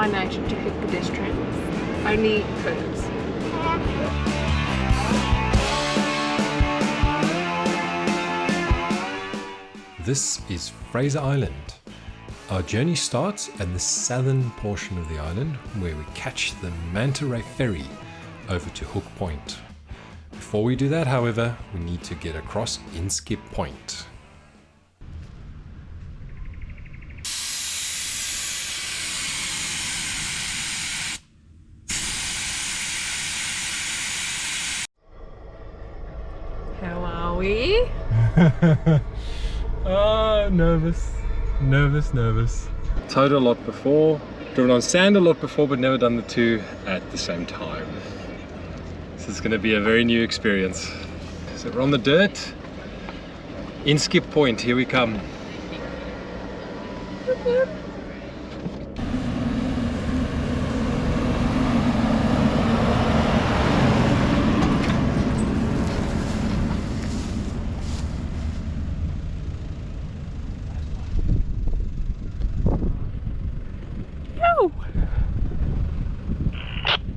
by nature to hit pedestrians, only curbs. This is Fraser Island. Our journey starts at the southern portion of the island, where we catch the Manta Ray ferry over to Hook Point. Before we do that, however, we need to get across Inskip Point. How are we? Oh, nervous. Towed a lot before, driven on sand a lot before, but never done the two at the same time. This is going to be a very new experience. So we're on the dirt. Inskip Point, here we come.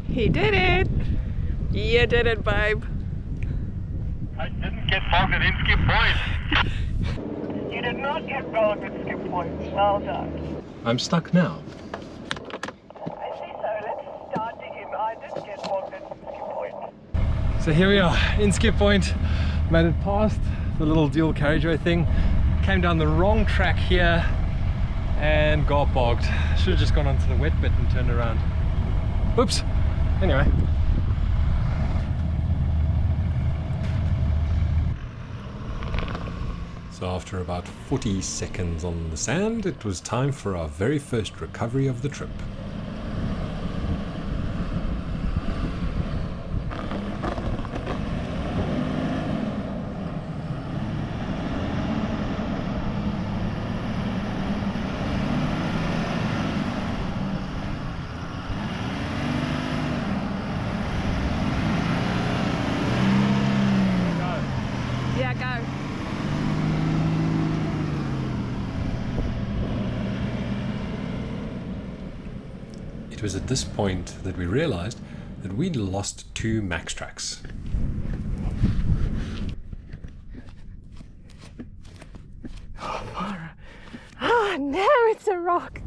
He did it! You did it, babe. I didn't get bogged at Inskip Point. You did not get bogged at Inskip Point. Well done. I'm stuck now. I see so. Let's start digging. I did get bogged at Inskip Point. So here we are, Inskip Point. Made it past the little dual carriageway thing. Came down the wrong track here and got bogged. Should have just gone onto the wet bit and turned around. Oops. Anyway. So after about 40 seconds on the sand, it was time for our very first recovery of the trip. Yeah, go. It was at this point that we realized that we'd lost 2 max tracks. Oh no, it's a rock!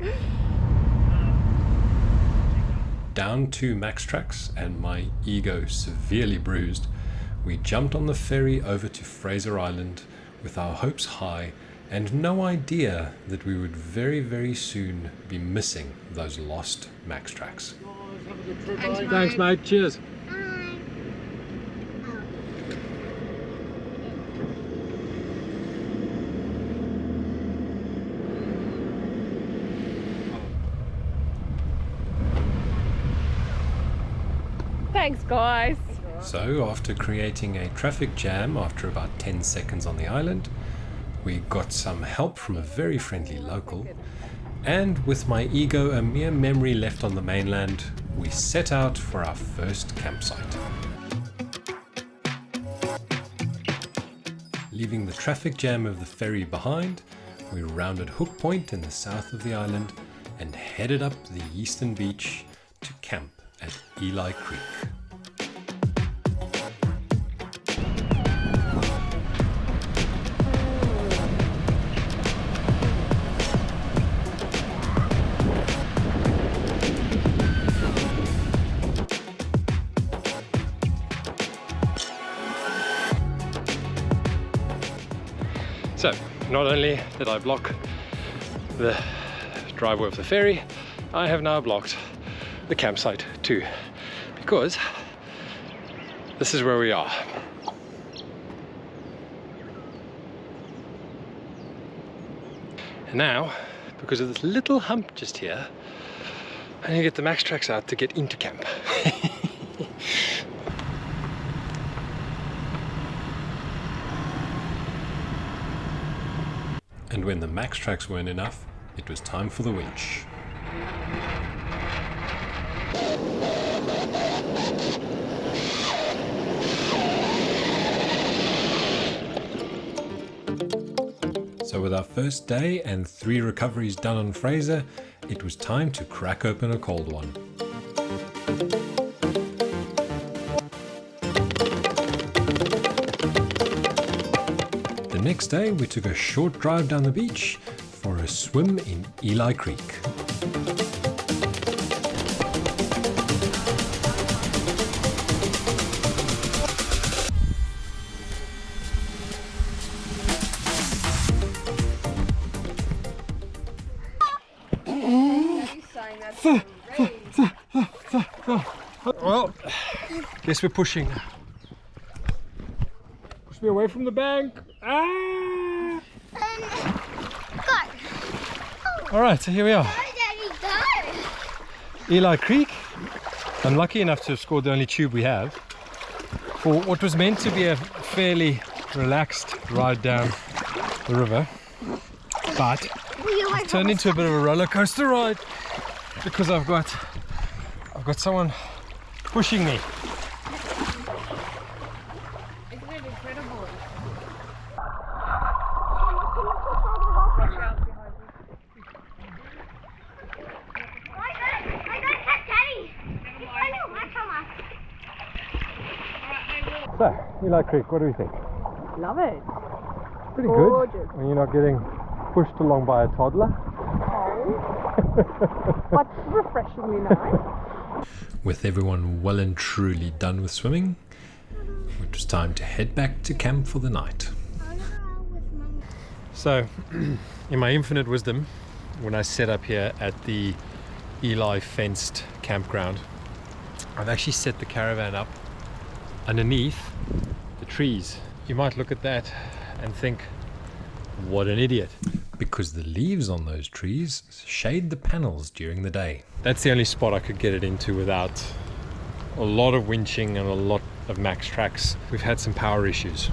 Down 2 max tracks and my ego severely bruised, we jumped on the ferry over to Fraser Island with our hopes high and no idea that we would very, very soon be missing those lost max tracks. Thanks, mate. Cheers. Thanks, guys. So after creating a traffic jam after about 10 seconds on the island, we got some help from a very friendly local, and with my ego a mere memory left on the mainland, we set out for our first campsite. Leaving the traffic jam of the ferry behind, we rounded Hook Point in the south of the island and headed up the eastern beach to camp at Eli Creek. So, not only did I block the driveway of the ferry, I have now blocked the campsite too, because this is where we are. And now, because of this little hump just here, I need to get the max tracks out to get into camp. And when the max tracks weren't enough, it was time for the winch. So with our first day and 3 recoveries done on Fraser, it was time to crack open a cold one. The next day we took a short drive down the beach for a swim in Eli Creek. Well, guess we're pushing. Push me away from the bank. Ah! Go. All right, so here we are. Go, Daddy, go. Eli Creek. I'm lucky enough to have scored the only tube we have for what was meant to be a fairly relaxed ride down the river, but it turned into a bit of a roller coaster ride because I've got someone pushing me. Isn't it incredible? I got catch Daddy. He's trying to run from us. So, Eli Creek, what do we think? Love it. Pretty Gorgeous. good when you're not getting pushed along by a toddler. But refreshingly nice. With everyone well and truly done with swimming, it was time to head back to camp for the night. So, in my infinite wisdom, when I set up here at the Eli fenced campground, I've actually set the caravan up underneath the trees. You might look at that and think, what an idiot. Because the leaves on those trees shade the panels during the day. That's the only spot I could get it into without a lot of winching and a lot of max tracks. We've had some power issues.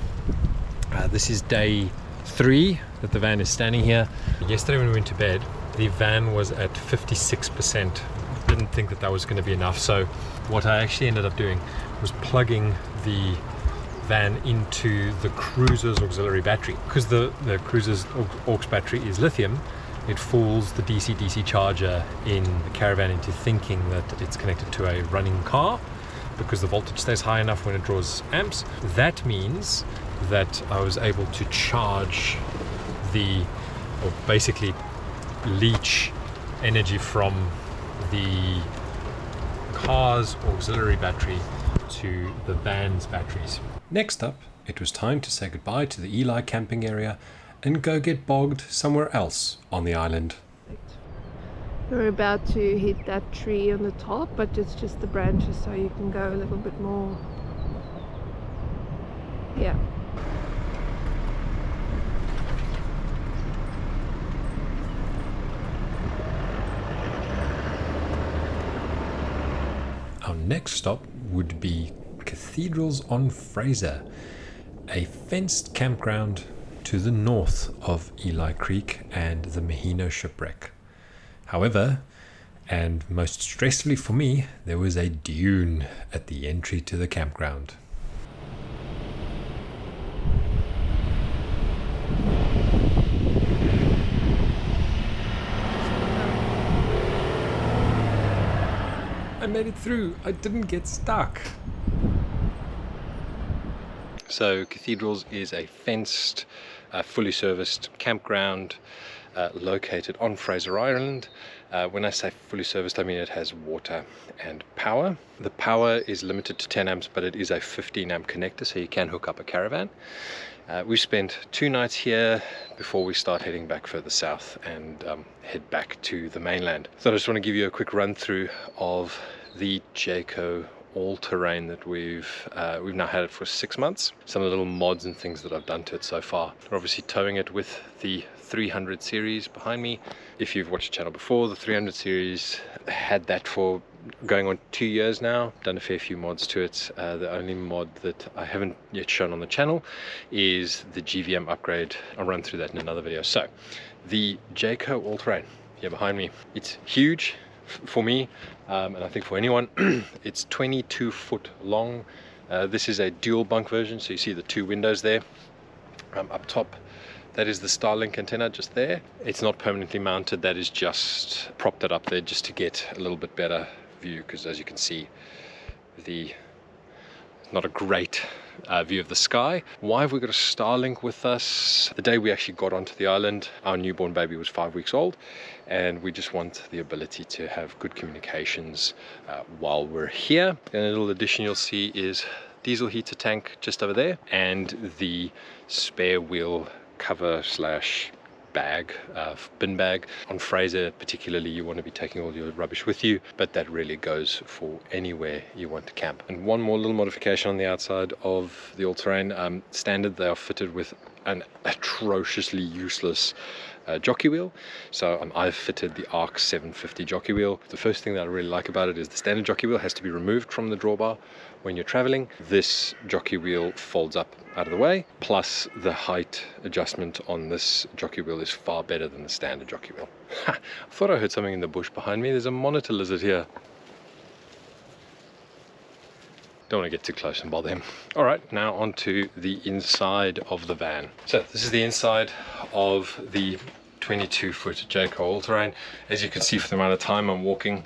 This is day 3 that the van is standing here. Yesterday when we went to bed, the van was at 56%. Didn't think that was going to be enough. So what I actually ended up doing was plugging the van into the cruiser's auxiliary battery. Because the cruiser's aux battery is lithium, it fools the DC-DC charger in the caravan into thinking that it's connected to a running car because the voltage stays high enough when it draws amps. That means that I was able to charge or basically leach energy from the car's auxiliary battery to the van's batteries. Next up, it was time to say goodbye to the Eli camping area and go get bogged somewhere else on the island. We're about to hit that tree on the top, but it's just the branches, so you can go a little bit more. Yeah. Our next stop would be Cathedrals on Fraser, a fenced campground to the north of Eli Creek and the Maheno shipwreck. However, and most stressfully for me, there was a dune at the entry to the campground. I made it through. I didn't get stuck. So Cathedrals is a fenced, fully serviced campground located on Fraser Island. When I say fully serviced, I mean it has water and power. The power is limited to 10 amps, but it is a 15 amp connector, so you can hook up a caravan. We spent 2 nights here before we start heading back further south and head back to the mainland. So I just want to give you a quick run through of the Jayco All Terrain that we've now had it for 6 months. Some of the little mods and things that I've done to it so far. We're obviously towing it with the 300 series behind me. If you've watched the channel before, the 300 series had that for going on 2 years now. Done a fair few mods to it. The only mod that I haven't yet shown on the channel is the GVM upgrade. I'll run through that in another video. So the Jayco All Terrain here behind me, it's huge for me, and I think for anyone. It's 22 foot long. This is a dual bunk version, so you see the 2 windows there. Up top That is the Starlink antenna just there. It's not permanently mounted, that is just propped it up there just to get a little bit better view, because as you can see, not a great view of the sky. Why have we got a Starlink with us? The day we actually got onto the island, our newborn baby was 5 weeks old, and we just want the ability to have good communications while we're here. And a little addition you'll see is diesel heater tank just over there, and the spare wheel cover slash bag, bin bag. On Fraser particularly, you want to be taking all your rubbish with you, but that really goes for anywhere you want to camp. And one more little modification on the outside of the all-terrain. Standard, they are fitted with an atrociously useless jockey wheel. So I've fitted the ARC 750 jockey wheel. The first thing that I really like about it is the standard jockey wheel has to be removed from the drawbar when you're traveling. This jockey wheel folds up out of the way, plus the height adjustment on this jockey wheel is far better than the standard jockey wheel. I thought I heard something in the bush behind me. There's a monitor lizard here. Don't want to get too close and bother him. All right, now on to the inside of the van. So this is the inside of the 22-foot Jayco All Terrain. As you can see from the amount of time I'm walking,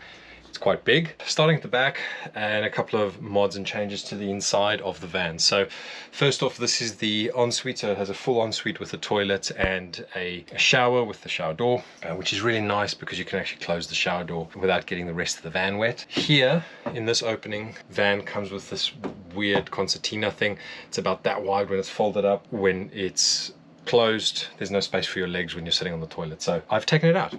it's quite big. Starting at the back, and a couple of mods and changes to the inside of the van. So first off, this is the ensuite. So it has a full ensuite with a toilet and a shower with the shower door, which is really nice because you can actually close the shower door without getting the rest of the van wet. Here in this opening, van comes with this weird concertina thing. It's about that wide when it's folded up. When it's closed, there's no space for your legs when you're sitting on the toilet. So I've taken it out.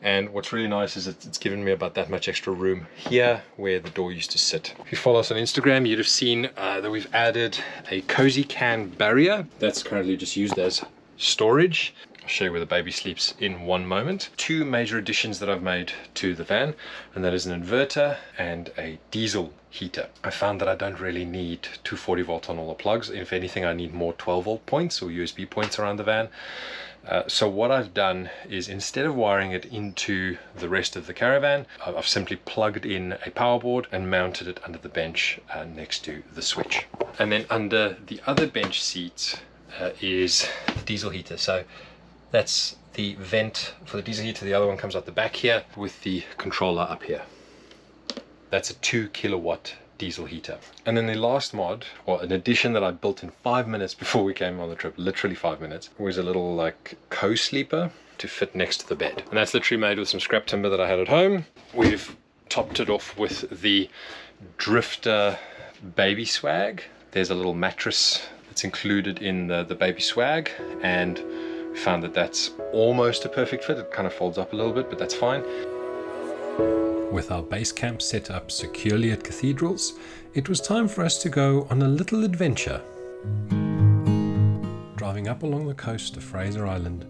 And what's really nice is it's given me about that much extra room here where the door used to sit. If you follow us on Instagram, you'd have seen that we've added a Cozikan barrier that's currently just used as storage. I'll show you where the baby sleeps in one moment. Two major additions that I've made to the van, and that is an inverter and a diesel heater. I found that I don't really need 240 volt on all the plugs. If anything, I need more 12 volt points or USB points around the van. So what I've done is, instead of wiring it into the rest of the caravan, I've simply plugged in a power board and mounted it under the bench next to the switch. And then under the other bench seat is the diesel heater. So that's the vent for the diesel heater. The other one comes out the back here with the controller up here. That's a 2 kilowatt diesel heater. And then the last mod, or an addition that I built in 5 minutes before we came on the trip, literally 5 minutes, was a little like co-sleeper to fit next to the bed. And that's literally made with some scrap timber that I had at home. We've topped it off with the Drifta baby swag. There's a little mattress that's included in the baby swag, and we found that that's almost a perfect fit. It kind of folds up a little bit, but that's fine. With our base camp set up securely at cathedrals, it was time for us to go on a little adventure. Driving up along the coast of Fraser Island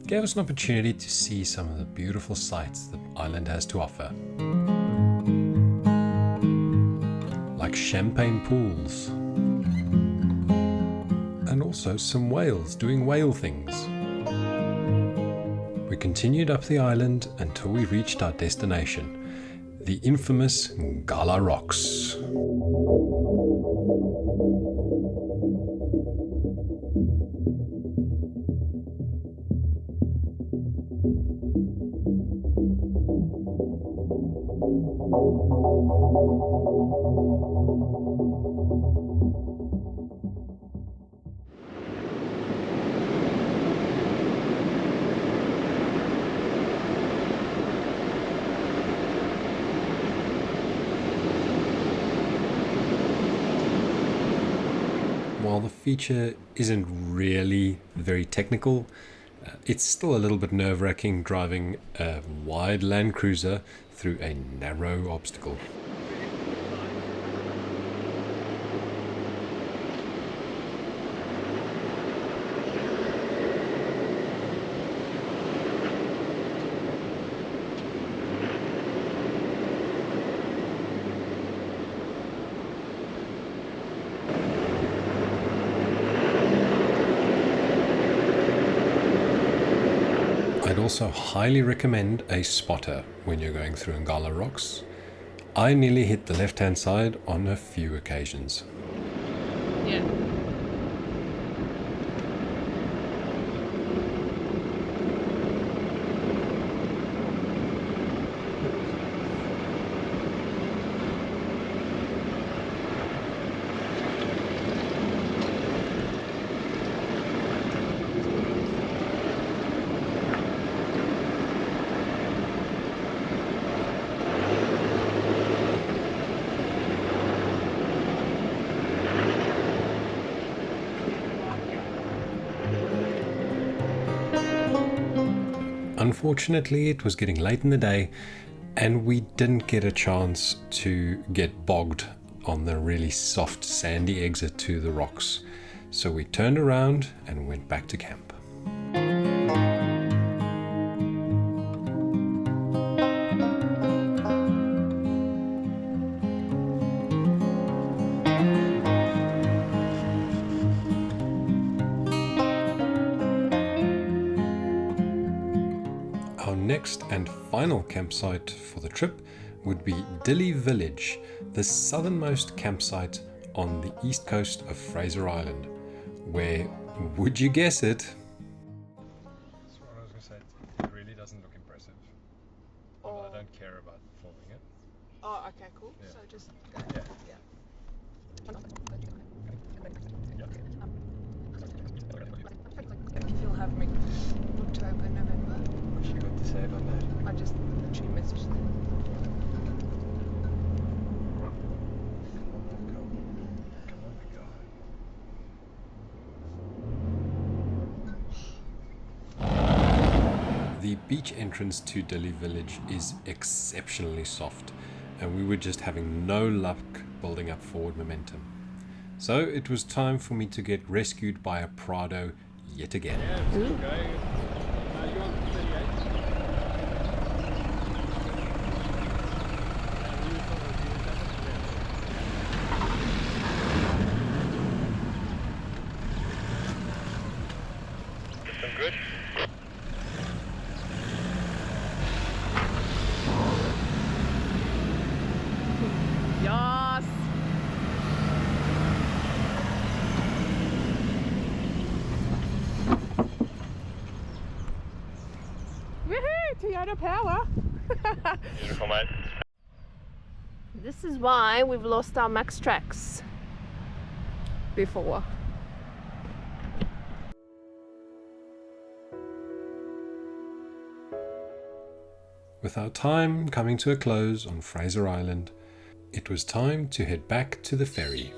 gave us an opportunity to see some of the beautiful sights the island has to offer. Like champagne pools, and also some whales doing whale things. We continued up the island until we reached our destination, the infamous Ngala Rocks. While the feature isn't really very technical, it's still a little bit nerve-wracking driving a wide Land Cruiser through a narrow obstacle. I'd also highly recommend a spotter when you're going through Ngala Rocks. I nearly hit the left-hand side on a few occasions. Yeah. Unfortunately, it was getting late in the day and we didn't get a chance to get bogged on the really soft sandy exit to the rocks. So we turned around and went back to camp. Our next and final campsite for the trip would be Dilly Village, the southernmost campsite on the east coast of Fraser Island, where, would you guess it? That's what I was going to say. It really doesn't look impressive. Although I don't care about filming it. Oh, okay, cool. Yeah. So just Yeah. you'll have me October, November. What's you got to say about that? I just literally messaged them. Come on, big guy. The beach entrance to Dilly Village is exceptionally soft, and we were just having no luck building up forward momentum. So it was time for me to get rescued by a Prado yet again. Yeah, it's still going. You're on 38. System good? Yes! Woohoo! Toyota power! Beautiful, mate. This is why we've lost our max tracks before. With our time coming to a close on Fraser Island, it was time to head back to the ferry.